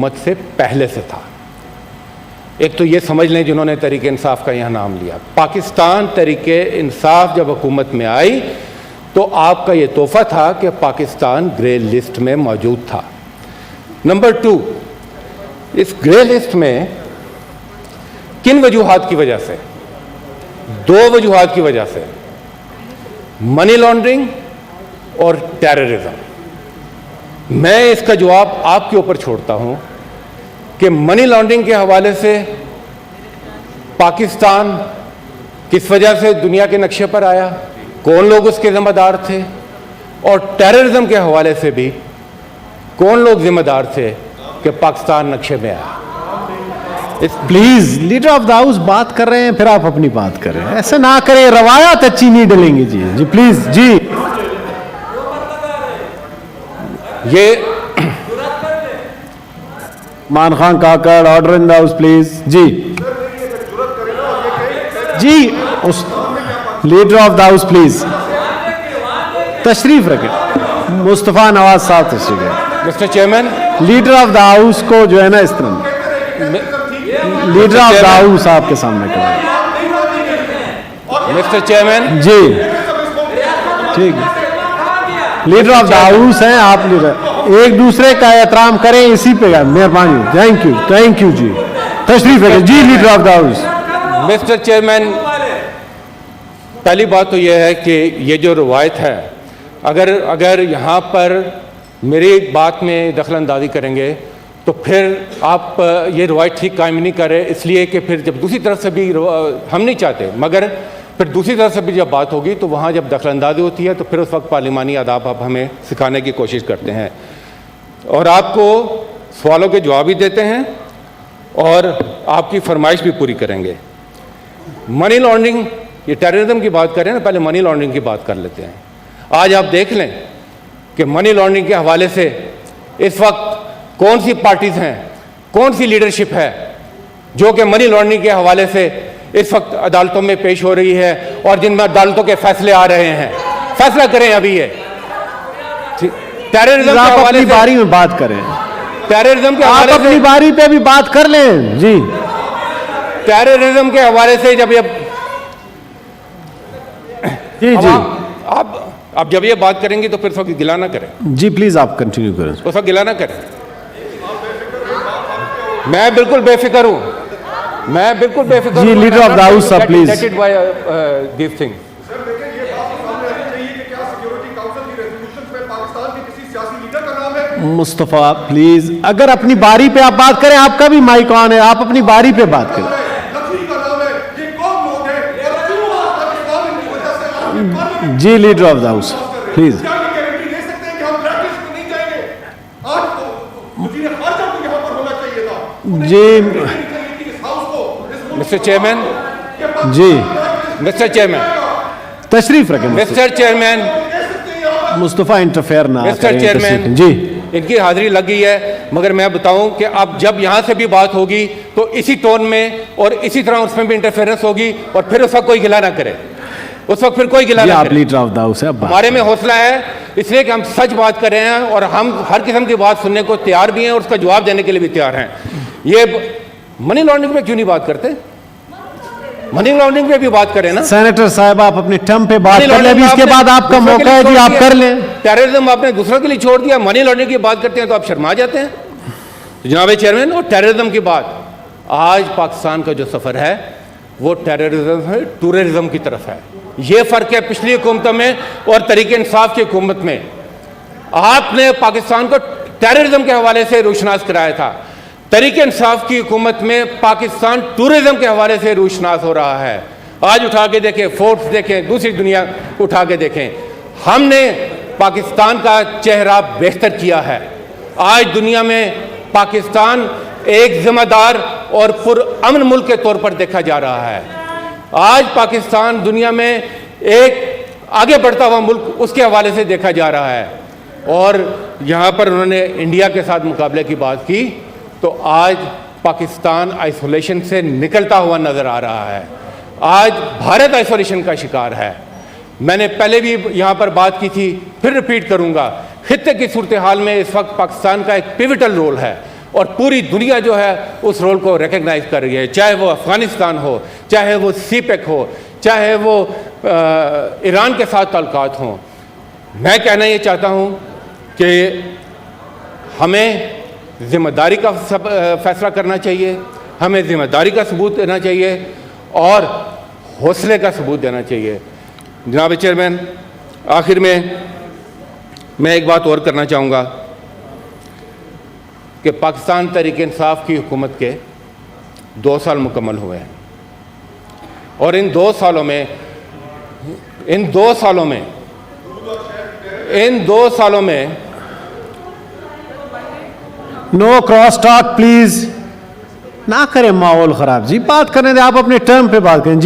حکومت سے پہلے سے تھا. ایک تو یہ سمجھ لیں جنہوں نے تحریک انصاف کا یہاں نام لیا, پاکستان تحریک انصاف جب حکومت میں آئی تو آپ کا یہ تحفہ تھا کہ پاکستان گرے لسٹ میں موجود تھا. نمبر 2, اس گرے لسٹ میں کن وجوہات کی وجہ سے؟ 2 وجوہات کی وجہ سے, منی لانڈرنگ اور ٹیررزم. میں اس کا جواب آپ کے اوپر چھوڑتا ہوں کہ منی لانڈرنگ کے حوالے سے پاکستان کس وجہ سے دنیا کے نقشے پر آیا, کون لوگ اس کے ذمہ دار تھے, اور ٹیررزم کے حوالے سے بھی کون لوگ ذمہ دار تھے کہ پاکستان نقشے میں آیا. Please leader of the house بات کر رہے ہیں, پھر آپ اپنی بات کریں, ایسے نہ کریں, روایات اچھی نہیں ڈلیں گی. جی پلیز. جی یہ مان Khan Kakar, order in the house please. جی leader of the house please تشریف رکھیں. مصطفیٰ نواز صاحب تشریف رکھیں. Mister chairman, leader of the house کو جو ہے نا اس طرح لیڈر آف دا ہاؤس آپ کے سامنے کریں. مسٹر چیئرمین, جی ٹھیک ہے, لیڈر آف دا ہاؤس ہیں آپ, ایک دوسرے کا احترام کریں, اسی پہ مہربانی. Thank you. جی تشریف رکھیں. جی leader of the house. Mister chairman, پہلی بات تو یہ ہے کہ یہ جو روایت ہے, اگر یہاں پر میری بات میں دخل اندازی کریں گے تو پھر آپ یہ روایت ٹھیک قائم نہیں کر رہے, اس لیے کہ پھر جب دوسری طرف سے بھی ہم نہیں چاہتے, مگر پھر دوسری طرف سے بھی جب بات ہوگی تو وہاں جب دخل اندازی ہوتی ہے تو پھر اس وقت پارلیمانی آداب آپ ہمیں سکھانے کی کوشش کرتے ہیں اور آپ کو سوالوں کے جواب بھی دیتے ہیں اور آپ کی فرمائش بھی پوری کریں گے. منی لانڈرنگ, یہ ٹیررزم کی بات کر رہے ہیں نا, پہلے منی لانڈرنگ کی بات کر لیتے ہیں. آج آپ دیکھ لیں کہ منی لانڈرنگ کے حوالے سے اس وقت کون سی پارٹیز ہیں, کون سی لیڈرشپ ہے جو کہ منی لانڈرنگ کے حوالے سے اس وقت عدالتوں میں پیش ہو رہی ہے اور جن میں عدالتوں کے فیصلے آ رہے ہیں. فیصلہ کریں ابھی. یہ ٹیررزم کے حوالے سے باری میں بات کریں, ٹیررزم کے حوالے آپ اپنی باری پہ بھی بات کر لیں. جی ٹیررزم کے حوالے سے جب یہ آپ جب یہ بات کریں گے تو پھر اس وقت گلا نہ کریں. جی پلیز آپ کنٹینیو کریں. اس وقت گلا نہ کریں. میں بالکل بے فکر ہوں, میں بالکل بے فکر ہوں. جی لیڈر آف دا ہاؤس صاحب please. This thing Mustafa please, اگر اپنی باری پہ آپ بات کریں, آپ کا بھی مائک آن ہے, آپ اپنی باری پہ بات کریں. جی leader of the house please. جی مسٹر چیئرمین, جی مسٹر چیئرمین, تشریف رکھیں. مسٹر چیئرمین, مصطفیٰ انٹرفیئر نہ مسٹر چیئرمین, جی ان کی حاضری لگ گئی ہے, مگر میں بتاؤں کہ اب جب یہاں سے بھی بات ہوگی تو اسی ٹون میں اور اسی طرح اس میں بھی انٹرفیئرنس ہوگی اور پھر اس وقت کوئی گلا نہ کرے, اس وقت پھر کوئی گلا نہ کرے. لیڈر آف دا ہاؤس ہے, ہمارے میں حوصلہ ہے اس لیے کہ ہم سچ بات کر رہے ہیں اور ہم ہر قسم کی بات سننے کو تیار بھی ہیں اور اس کا جواب دینے کے لیے بھی تیار ہیں. یہ منی لانڈرنگ پہ کیوں نہیں بات کرتے؟ منی لانڈرنگ پہ بھی بات کریں نا. سینیٹر صاحب آپ اپنے ٹرم پہ بات کر لیں, اس کے بعد آپ کا موقع ہے جی, آپ کر لیں. ٹیررزم آپ نے دوسروں کے لیے چھوڑ دیا, منی لانڈرنگ کی بات کرتے ہیں تو آپ شرما جاتے ہیں. جناب چیئرمین, اور ٹیررزم کی بات, آج پاکستان کا جو سفر ہے وہ ٹیررزم ہے, ٹورزم کی طرف ہے. یہ فرق ہے پچھلی حکومتوں میں اور تحریک انصاف کی حکومت میں. آپ نے پاکستان کو ٹیررزم کے حوالے سے روشناس کرایا تھا, تحریک انصاف کی حکومت میں پاکستان ٹورزم کے حوالے سے روشناس ہو رہا ہے. آج اٹھا کے دیکھیں, فورٹس دیکھیں, دوسری دنیا اٹھا کے دیکھیں, ہم نے پاکستان کا چہرہ بہتر کیا ہے. آج دنیا میں پاکستان ایک ذمہ دار اور پرامن ملک کے طور پر دیکھا جا رہا ہے. آج پاکستان دنیا میں ایک آگے بڑھتا ہوا ملک اس کے حوالے سے دیکھا جا رہا ہے. اور یہاں پر انہوں نے انڈیا کے ساتھ مقابلے کی بات کی تو آج پاکستان آئسولیشن سے نکلتا ہوا نظر آ رہا ہے. آج بھارت آئسولیشن کا شکار ہے. میں نے پہلے بھی یہاں پر بات کی تھی, پھر ریپیٹ کروں گا, خطے کی صورتحال میں اس وقت پاکستان کا ایک پیوٹل رول ہے. اور پوری دنیا جو ہے اس رول کو ریکگنائز کر رہی ہے, چاہے وہ افغانستان ہو, چاہے وہ سی پیک ہو, چاہے وہ ایران کے ساتھ تعلقات ہوں. میں کہنا یہ چاہتا ہوں کہ ہمیں ذمہ داری کا فیصلہ کرنا چاہیے, ہمیں ذمہ داری کا ثبوت دینا چاہیے اور حوصلے کا ثبوت دینا چاہیے. جناب چیئرمین, آخر میں ایک بات اور کرنا چاہوں گا کہ پاکستان تحریک انصاف کی حکومت کے 2 سال مکمل ہوئے ہیں, اور ان 2 سالوں میں نو کراس ٹاک پلیز, نہ کریں ماحول خراب جی, بات کرنے دیں, آپ اپنے ٹرم پہ بات کریں.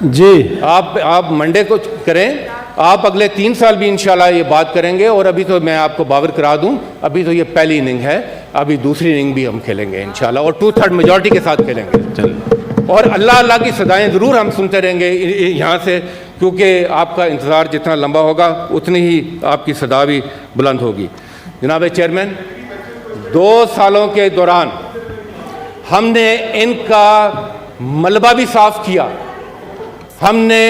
جی آپ منڈے کو کریں, آپ اگلے 3 سال بھی انشاءاللہ یہ بات کریں گے. اور ابھی تو میں آپ کو باور کرا دوں, ابھی تو یہ پہلی اننگ ہے, ابھی دوسری اننگ بھی ہم کھیلیں گے انشاءاللہ, اور 2/3 میجورٹی کے ساتھ کھیلیں گے. اور اللہ کی صدائیں ضرور ہم سنتے رہیں گے یہاں سے, کیونکہ آپ کا انتظار جتنا لمبا ہوگا اتنی ہی آپ کی صدا بھی بلند ہوگی. جناب چیئرمین, 2 سالوں کے دوران ہم نے ان کا ملبہ بھی صاف کیا, ہم نے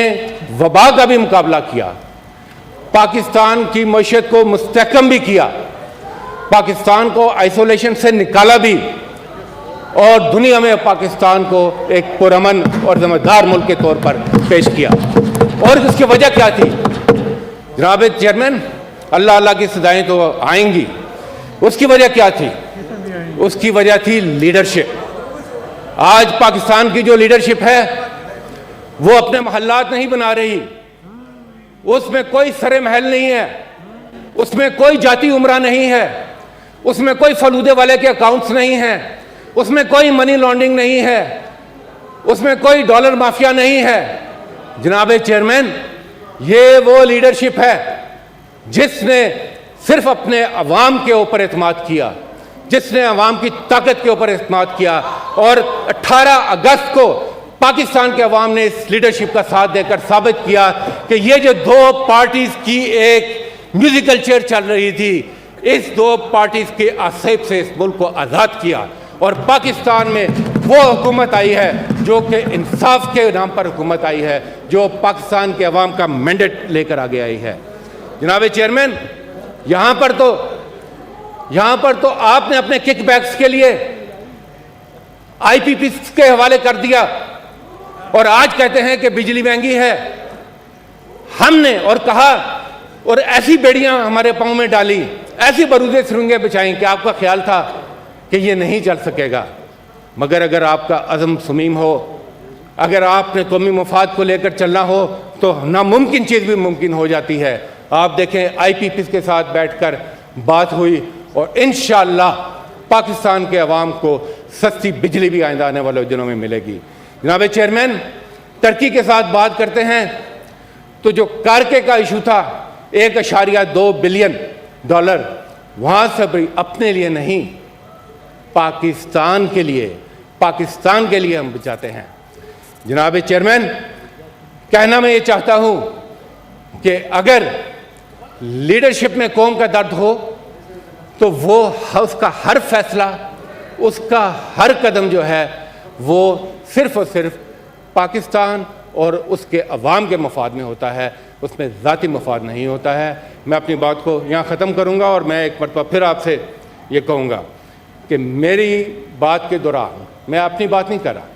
وبا کا بھی مقابلہ کیا, پاکستان کی معیشت کو مستحکم بھی کیا, پاکستان کو آئسولیشن سے نکالا بھی, اور دنیا میں پاکستان کو ایک پرامن اور ذمہ دار ملک کے طور پر پیش کیا. اور اس کی وجہ کیا تھی جناب چیئرمین؟ اللہ کی صدائیں تو آئیں گی. اس کی وجہ کیا تھی؟ اس کی وجہ تھی لیڈرشپ. آج پاکستان کی جو لیڈرشپ ہے وہ اپنے محلات نہیں بنا رہی, اس میں کوئی سر محل نہیں ہے, اس میں کوئی جاتی عمرہ نہیں ہے, اس میں کوئی فلودے والے کے اکاؤنٹس نہیں ہیں, اس میں کوئی منی لانڈرنگ نہیں ہے, اس میں کوئی ڈالر مافیا نہیں ہے. جناب چیئرمین, یہ وہ لیڈرشپ ہے جس نے صرف اپنے عوام کے اوپر اعتماد کیا, جس نے عوام کی طاقت کے اوپر اعتماد کیا, اور 18 اگست کو پاکستان کے عوام نے اس لیڈرشپ کا ساتھ دے کر ثابت کیا کہ یہ جو 2 پارٹیز کی ایک میوزیکل چیئر چل رہی تھی, اس 2 پارٹیز کے آسیب سے اس ملک کو آزاد کیا, اور پاکستان میں وہ حکومت آئی ہے جو کہ انصاف کے نام پر حکومت آئی ہے, جو پاکستان کے عوام کا مینڈیٹ لے کر آگے آئی ہے. جناب چیئرمین, یہاں پر تو آپ نے اپنے کک بیکس کے لیے آئی پی پی کے حوالے کر دیا, اور آج کہتے ہیں کہ بجلی مہنگی ہے. ہم نے اور کہا, اور ایسی بیڑیاں ہمارے پاؤں میں ڈالی, ایسی برودے سرنگیں بچائیں کہ آپ کا خیال تھا کہ یہ نہیں چل سکے گا. مگر اگر آپ کا عزم صمیم ہو, اگر آپ نے قومی مفاد کو لے کر چلنا ہو, تو ناممکن چیز بھی ممکن ہو جاتی ہے. آپ دیکھیں آئی پی پیز کے ساتھ بیٹھ کر بات ہوئی, اور انشاءاللہ پاکستان کے عوام کو سستی بجلی بھی آئندہ آنے والے دنوں میں ملے گی. جناب چیئرمین, ترکی کے ساتھ بات کرتے ہیں تو جو کارکے کا ایشو تھا $1.2 بلین, وہاں سے بھی اپنے لیے نہیں, پاکستان کے لیے ہم بچاتے ہیں. جناب چیئرمین, کہنا میں یہ چاہتا ہوں کہ اگر لیڈرشپ میں قوم کا درد ہو تو وہ اس کا ہر فیصلہ, اس کا ہر قدم جو ہے وہ صرف اور صرف پاکستان اور اس کے عوام کے مفاد میں ہوتا ہے, اس میں ذاتی مفاد نہیں ہوتا ہے. میں اپنی بات کو یہاں ختم کروں گا, اور میں ایک مرتبہ پھر آپ سے یہ کہوں گا کہ میری بات کے دوران میں اپنی بات نہیں کر رہا,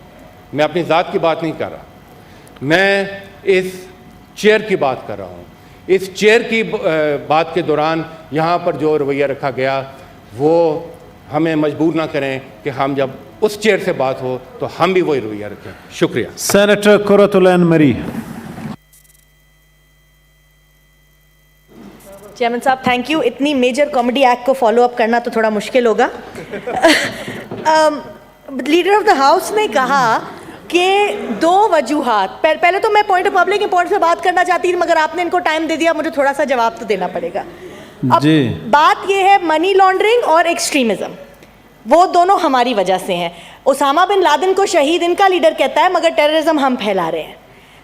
میں اپنی ذات کی بات نہیں کر رہا, میں اس چیئر کی بات کر رہا ہوں. اس چیئر کی بات کے دوران یہاں پر جو رویہ رکھا گیا وہ ہمیں مجبور نہ کریں کہ ہم جب اس چیئر سے بات ہو تو ہم بھی وہی رویہ رکھیں. شکریہ. سینیٹر قرۃ العین مری. چیئرمین صاحب تھینک یو. اتنی میجر کامیڈی ایکٹ کو فالو اپ کرنا تو تھوڑا مشکل ہوگا. لیڈر آف دا ہاؤس نے کہا کہ 2 وجوہات, پہلے تو میں پوائنٹ آف پبلک امپورٹنس سے بات کرنا چاہتی تھی, مگر آپ نے ان کو ٹائم دے دیا, مجھے تھوڑا سا جواب تو دینا پڑے گا. اب بات یہ ہے منی لانڈرنگ اور ایکسٹریمزم, وہ دونوں ہماری وجہ سے ہیں. اسامہ بن لادن کو شہید ان کا لیڈر کہتا ہے, مگر ٹیررزم ہم پھیلا رہے ہیں.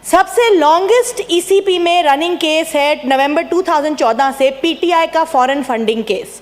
سب سے لانگسٹ ای سی پی میں رننگ کیس ہے نومبر 2014 سے پی ٹی آئی کا foreign funding case.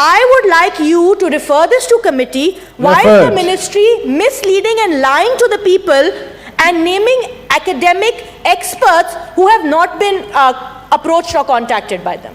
I would like you to refer this to committee. Why is the ministry misleading and lying to the people and naming academic experts who have not been approached or contacted by them?